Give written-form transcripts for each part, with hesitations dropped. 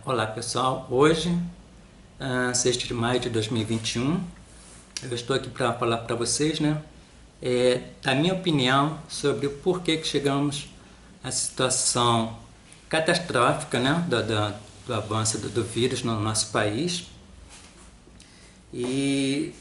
Olá pessoal, hoje, 6 de maio de 2021, eu estou aqui para falar para vocês, da minha opinião sobre o porquê que chegamos à situação catastrófica, do avanço do vírus no nosso país. E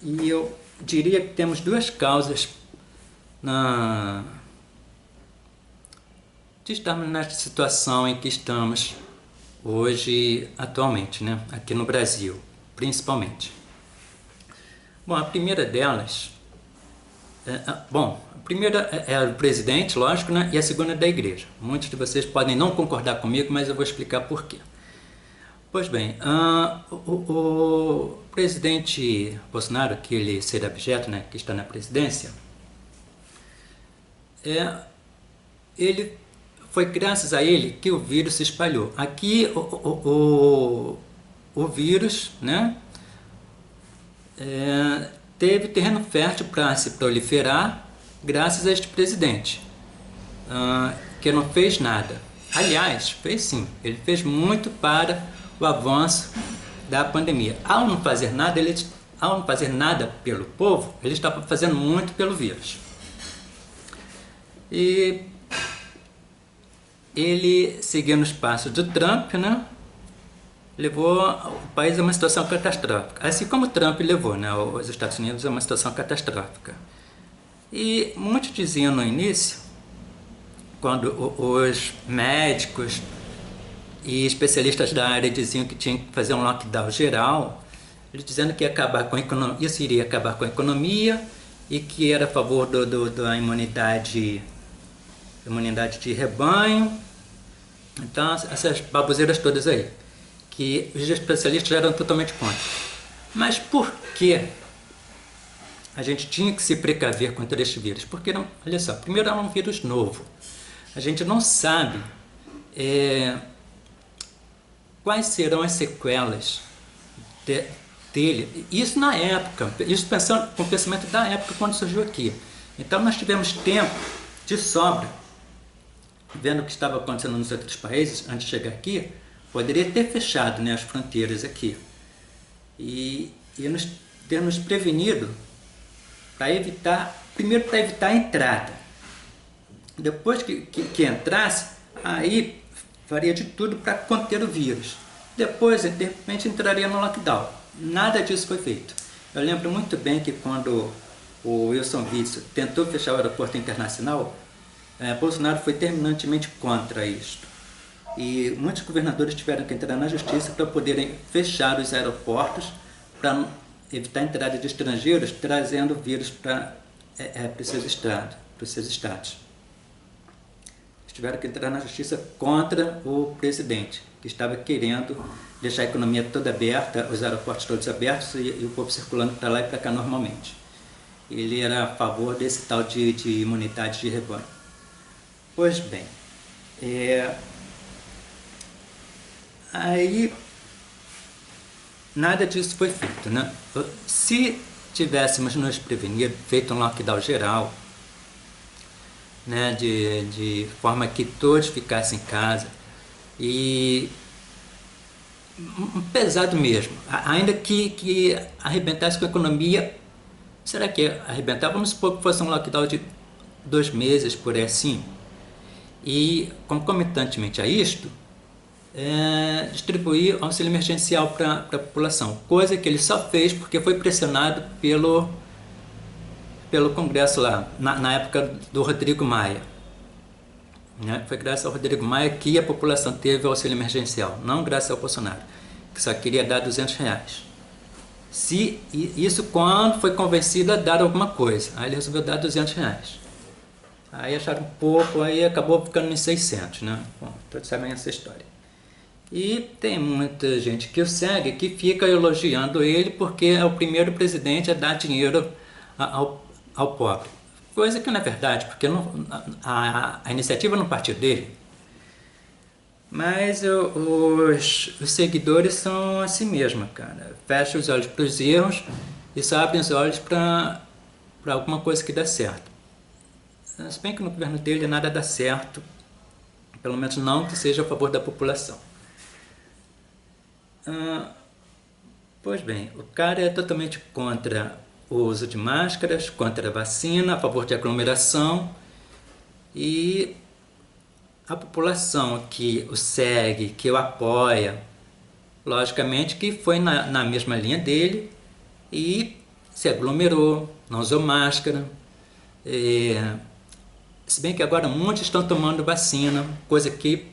eu diria que temos duas causas de estarmos nesta situação em que estamos hoje, atualmente, aqui no Brasil, principalmente. Bom, a primeira delas, a primeira é o presidente, lógico, e a segunda é da igreja. Muitos de vocês podem não concordar comigo, mas eu vou explicar por quê. Pois bem, o presidente Bolsonaro, aquele ser abjeto, que está na presidência, foi graças a ele que o vírus se espalhou. Aqui o vírus, teve terreno fértil para se proliferar graças a este presidente, que não fez nada. Aliás, fez sim, ele fez muito para o avanço da pandemia. Ao não fazer nada pelo povo, ele estava fazendo muito pelo vírus. E ele, seguindo os passos do Trump, levou o país a uma situação catastrófica. Assim como o Trump levou os Estados Unidos a uma situação catastrófica. E muitos diziam no início, quando os médicos e especialistas da área diziam que tinha que fazer um lockdown geral, eles dizendo que ia acabar com a economia, isso iria acabar com a economia e que era a favor da imunidade de rebanho. Então, essas baboseiras todas aí, que os especialistas eram totalmente contra. Mas por que a gente tinha que se precaver contra este vírus? Porque, olha só, primeiro era um vírus novo. A gente não sabe quais serão as sequelas dele. Isso na época, isso pensando com o pensamento da época quando surgiu aqui. Então nós tivemos tempo de sobra, vendo o que estava acontecendo nos outros países antes de chegar aqui, poderia ter fechado as fronteiras aqui e ter nos prevenido para evitar, primeiro para evitar a entrada. Depois que entrasse, aí faria de tudo para conter o vírus. Depois, de repente, entraria no lockdown. Nada disso foi feito. Eu lembro muito bem que quando o Wilson Witzel tentou fechar o aeroporto internacional, Bolsonaro foi terminantemente contra isto. E muitos governadores tiveram que entrar na justiça para poderem fechar os aeroportos, para evitar a entrada de estrangeiros trazendo vírus para os seus estados. Tiveram que entrar na justiça contra o presidente, que estava querendo deixar a economia toda aberta, os aeroportos todos abertos e o povo circulando para lá e para cá normalmente. Ele era a favor desse tal de imunidade de rebanho. Pois bem, aí nada disso foi feito, Se tivéssemos nos prevenido, feito um lockdown geral, de forma que todos ficassem em casa, e pesado mesmo, ainda que arrebentasse com a economia. Será que arrebentava? Vamos supor que fosse um lockdown de 2 meses, por aí assim, e concomitantemente a isto, distribuir auxílio emergencial para a população, coisa que ele só fez porque foi pressionado pelo Congresso lá, na época do Rodrigo Maia. Foi graças ao Rodrigo Maia que a população teve o auxílio emergencial, não graças ao Bolsonaro, que só queria dar R$200. Isso quando foi convencido a dar alguma coisa, aí ele resolveu dar R$200. Aí acharam pouco, aí acabou ficando em 600, Bom, todos sabem essa história. E tem muita gente que o segue, que fica elogiando ele porque é o primeiro presidente a dar dinheiro ao pobre. Coisa que não é verdade, porque a iniciativa não partiu dele. Mas os seguidores são assim mesmo, cara. Fecham os olhos para os erros e só abrem os olhos para alguma coisa que dá certo. Se bem que no governo dele nada dá certo, pelo menos não que seja a favor da população. Ah, pois bem, o cara é totalmente contra o uso de máscaras, contra a vacina, a favor de aglomeração, e a população que o segue, que o apoia, logicamente que foi na mesma linha dele e se aglomerou, não usou máscara. Se bem que agora muitos estão tomando vacina, coisa que,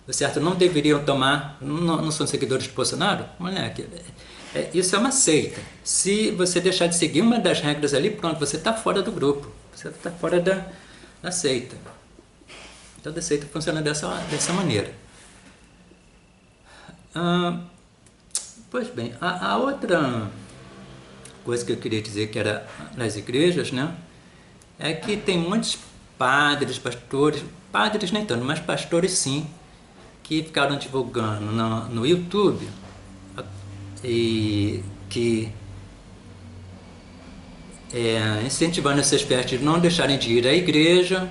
o certo, não deveriam tomar, não são seguidores de Bolsonaro, moleque. Isso é uma seita. Se você deixar de seguir uma das regras ali, pronto, você está fora do grupo, você está fora da seita. Toda seita funciona dessa maneira. Pois bem, a outra coisa que eu queria dizer que era nas igrejas, né, é que tem muitos padres, pastores, padres nem tanto, mas pastores sim, que ficaram divulgando no YouTube e que incentivando essas pessoas de não deixarem de ir à igreja,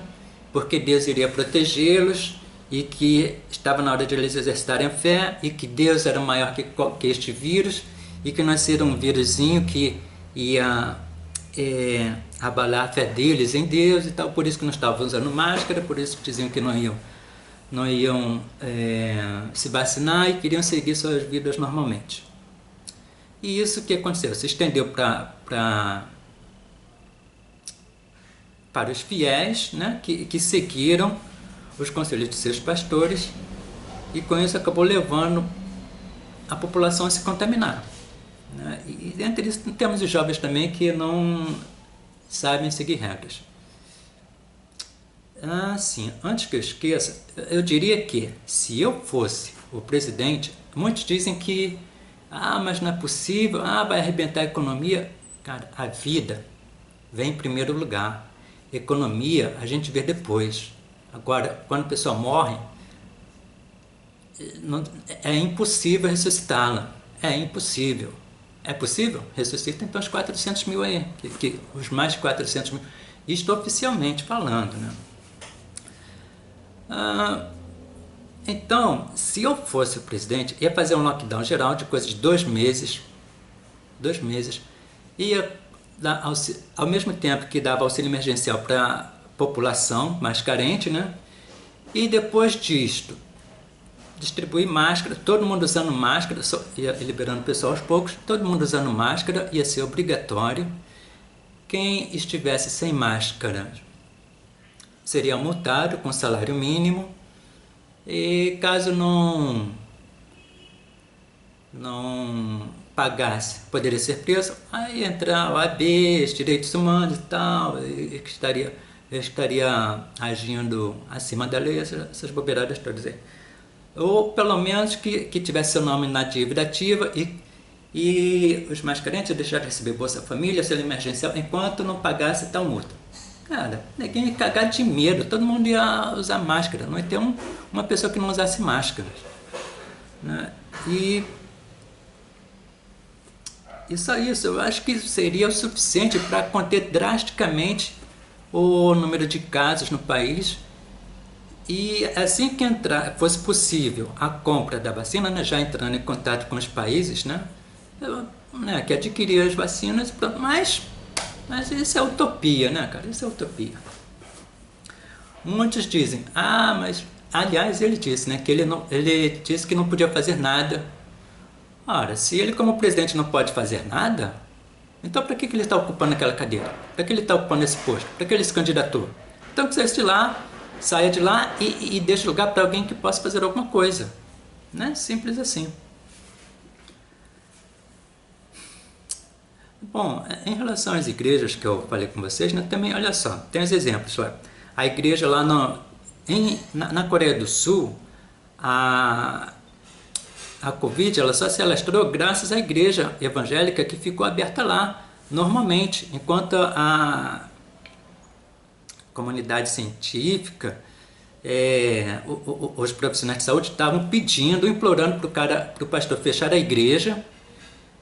porque Deus iria protegê-los e que estava na hora de eles exercitarem a fé e que Deus era maior que este vírus e que não seria um vírusinho que ia abalar a fé deles em Deus e tal, por isso que não estavam usando máscara, por isso que diziam que não iam se vacinar e queriam seguir suas vidas normalmente. E isso que aconteceu, se estendeu para os fiéis, né, que seguiram os conselhos de seus pastores, e com isso acabou levando a população a se contaminar, né? E entre isso temos os jovens também que não sabem seguir regras. Sim, antes que eu esqueça, eu diria que se eu fosse o presidente, muitos dizem que mas não é possível, vai arrebentar a economia. Cara, a vida vem em primeiro lugar. Economia a gente vê depois. Agora, quando a pessoa morre, é impossível ressuscitá-la. É impossível. É possível? Ressuscita então os 400 mil aí, os mais de 400 mil. Isto oficialmente falando, né? Então, se eu fosse o presidente, ia fazer um lockdown geral de coisa de 2 meses. 2 meses. Ia dar, ao mesmo tempo que dava auxílio emergencial para a população mais carente, né? E depois disto, distribuir máscara, todo mundo usando máscara, ia liberando o pessoal aos poucos, todo mundo usando máscara, ia ser obrigatório. Quem estivesse sem máscara seria multado com salário mínimo, e caso não pagasse, poderia ser preso. Aí entra o AB, os direitos humanos e tal, e que estaria agindo acima da lei, essas bobeiradas todas aí. Ou pelo menos que tivesse seu nome na dívida ativa e os mais carentes deixaram de receber Bolsa Família, auxílio emergencial, enquanto não pagasse tal multa. Cara, ninguém ia cagar de medo, todo mundo ia usar máscara, não ia ter uma pessoa que não usasse máscara, né? E só isso, eu acho que isso seria o suficiente para conter drasticamente o número de casos no país. E assim que fosse possível a compra da vacina, né, já entrando em contato com os países, né, que adquiriam as vacinas, mas isso é utopia, né, cara? Isso é utopia. Muitos dizem, mas... Aliás, ele disse, né, que ele disse que não podia fazer nada. Ora, se ele como presidente não pode fazer nada, então para que ele está ocupando aquela cadeira? Para que ele está ocupando esse posto? Para que ele se candidatou? Então que saia de lá, saia de lá e deixe lugar para alguém que possa fazer alguma coisa, né? Simples assim. Bom, em relação às igrejas que eu falei com vocês, né, também, olha só, tem os exemplos. Olha, a igreja lá na Coreia do Sul, a Covid ela só se alastrou graças à igreja evangélica que ficou aberta lá normalmente, enquanto a comunidade científica, os profissionais de saúde estavam pedindo, implorando para o pastor fechar a igreja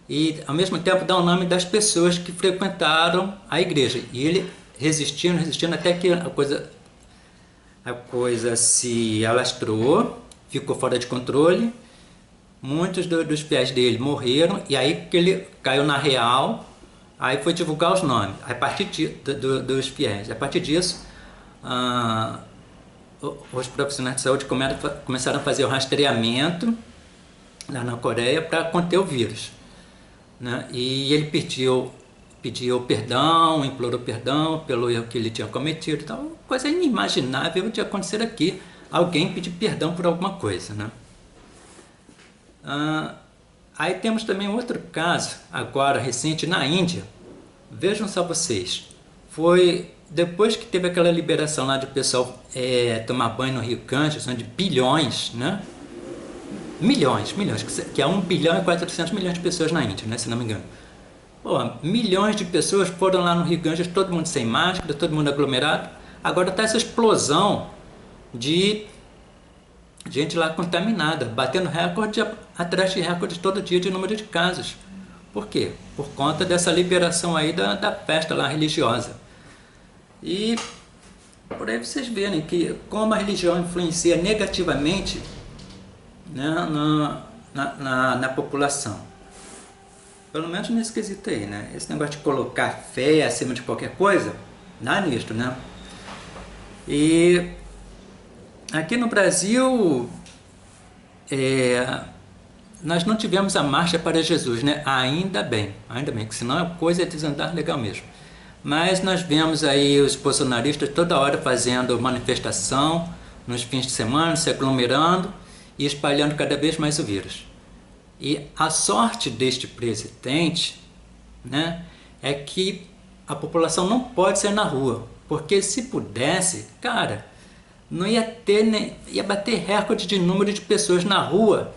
e ao mesmo tempo dar o nome das pessoas que frequentaram a igreja. E ele resistindo até que a coisa se alastrou, ficou fora de controle. muitos dos fiéis dele morreram, e aí que ele caiu na real, aí foi divulgar os nomes, a partir dos fiéis. A partir disso, os profissionais de saúde começaram a fazer o rastreamento lá na Coreia para conter o vírus, né? E ele pediu perdão, implorou perdão pelo erro que ele tinha cometido. Então, coisa inimaginável de acontecer aqui, alguém pedir perdão por alguma coisa, né? Aí temos também outro caso, agora recente, na Índia. Vejam só vocês, foi depois que teve aquela liberação lá de pessoal tomar banho no Rio Ganges, onde bilhões, né? Milhões, que é 1 bilhão e 400 milhões de pessoas na Índia, né, se não me engano. Pô, milhões de pessoas foram lá no Rio Ganges, todo mundo sem máscara, todo mundo aglomerado. Agora está essa explosão de gente lá contaminada, batendo recorde atrás de recorde todo dia de número de casos. Por quê? Por conta dessa liberação aí da festa lá religiosa. E por aí vocês verem que como a religião influencia negativamente, né, na população. Pelo menos nesse quesito aí, né? Esse negócio de colocar fé acima de qualquer coisa, dá nisto, né? E aqui no Brasil, nós não tivemos a Marcha para Jesus, né? Ainda bem, que senão a coisa é desandar legal mesmo. Mas nós vemos aí os bolsonaristas toda hora fazendo manifestação nos fins de semana, se aglomerando e espalhando cada vez mais o vírus. E a sorte deste presidente, né, é que a população não pode sair na rua, porque se pudesse, cara, não ia ter ia bater recorde de número de pessoas na rua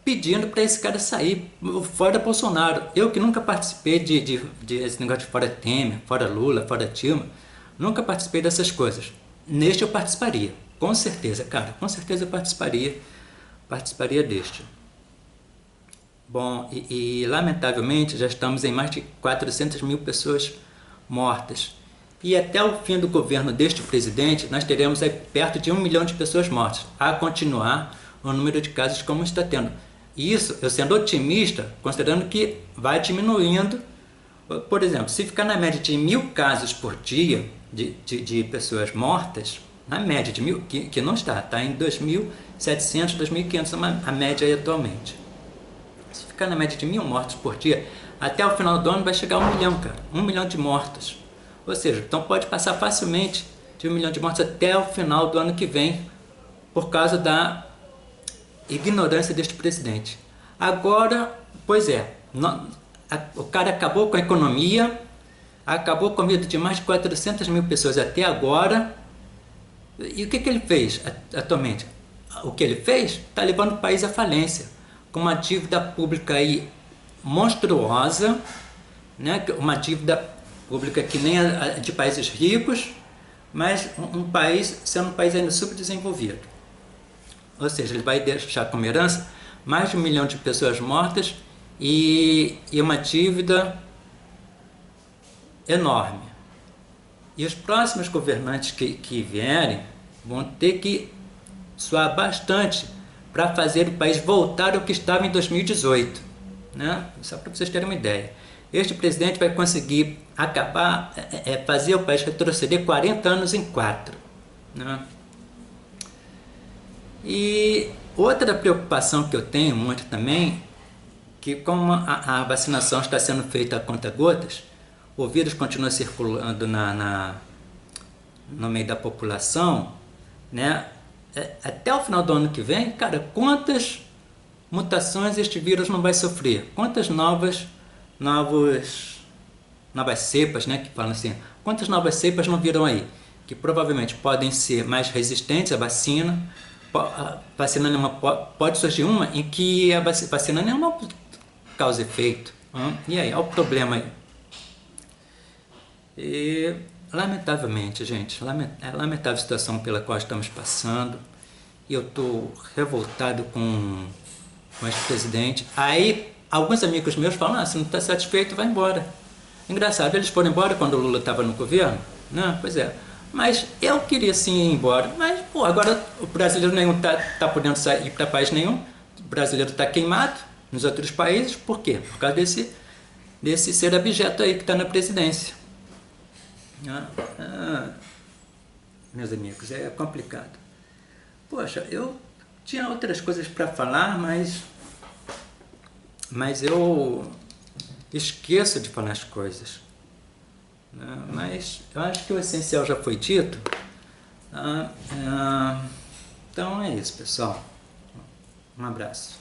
pedindo para esse cara sair, fora Bolsonaro. Eu que nunca participei de esse negócio de fora Temer, fora Lula, fora Dilma, nunca participei dessas coisas. Neste eu participaria, com certeza, cara, com certeza eu participaria deste. Bom, e lamentavelmente já estamos em mais de 400 mil pessoas mortas. E até o fim do governo deste presidente, nós teremos aí perto de 1 milhão de pessoas mortas, a continuar o número de casos como está tendo. Isso, eu sendo otimista, considerando que vai diminuindo. Por exemplo, se ficar na média de 1.000 casos por dia de pessoas mortas, na média de 1.000, que não está em 2.700, 2.500 a média aí atualmente. Se ficar na média de 1.000 mortos por dia, até o final do ano vai chegar a 1 milhão, cara. 1 milhão de mortos. Ou seja, então pode passar facilmente de 1 milhão de mortos até o final do ano que vem, por causa da ignorância deste presidente. Agora, pois é, o cara acabou com a economia, acabou com a vida de mais de 400 mil pessoas até agora. E o que ele fez atualmente? O que ele fez está levando o país à falência, com uma dívida pública aí monstruosa, né? Uma dívida pública que nem a de países ricos, mas sendo um país ainda subdesenvolvido. Ou seja, ele vai deixar como herança mais de 1 milhão de pessoas mortas e uma dívida enorme. E os próximos governantes que vierem vão ter que suar bastante para fazer o país voltar ao que estava em 2018, né? Só para vocês terem uma ideia. Este presidente vai conseguir acabar, fazer o país retroceder 40 anos em 4. Né? E outra preocupação que eu tenho muito também, que como a vacinação está sendo feita a conta-gotas, o vírus continua circulando no meio da população, né? Até o final do ano que vem, cara, quantas mutações este vírus não vai sofrer? Quantas novas cepas, né, que falam assim, quantas novas cepas não viram aí? Que provavelmente podem ser mais resistentes à vacina. Pode surgir uma em que a vacina nenhuma causa efeito. E aí, olha o problema aí. E, lamentavelmente, gente, é lamentável a situação pela qual estamos passando. E eu estou revoltado com esse presidente. Aí, alguns amigos meus falam, se não está satisfeito, vai embora. Engraçado, eles foram embora quando o Lula estava no governo, né? Pois é. Mas eu queria sim ir embora. Mas, agora o brasileiro nenhum tá podendo sair para país nenhum. brasileiro está queimado nos outros países. Por quê? Por causa desse ser abjeto aí que está na presidência. Meus amigos, é complicado. Poxa, eu tinha outras coisas para falar, mas eu esqueço de falar as coisas. Mas eu acho que o essencial já foi dito. Então é isso, pessoal. Um abraço.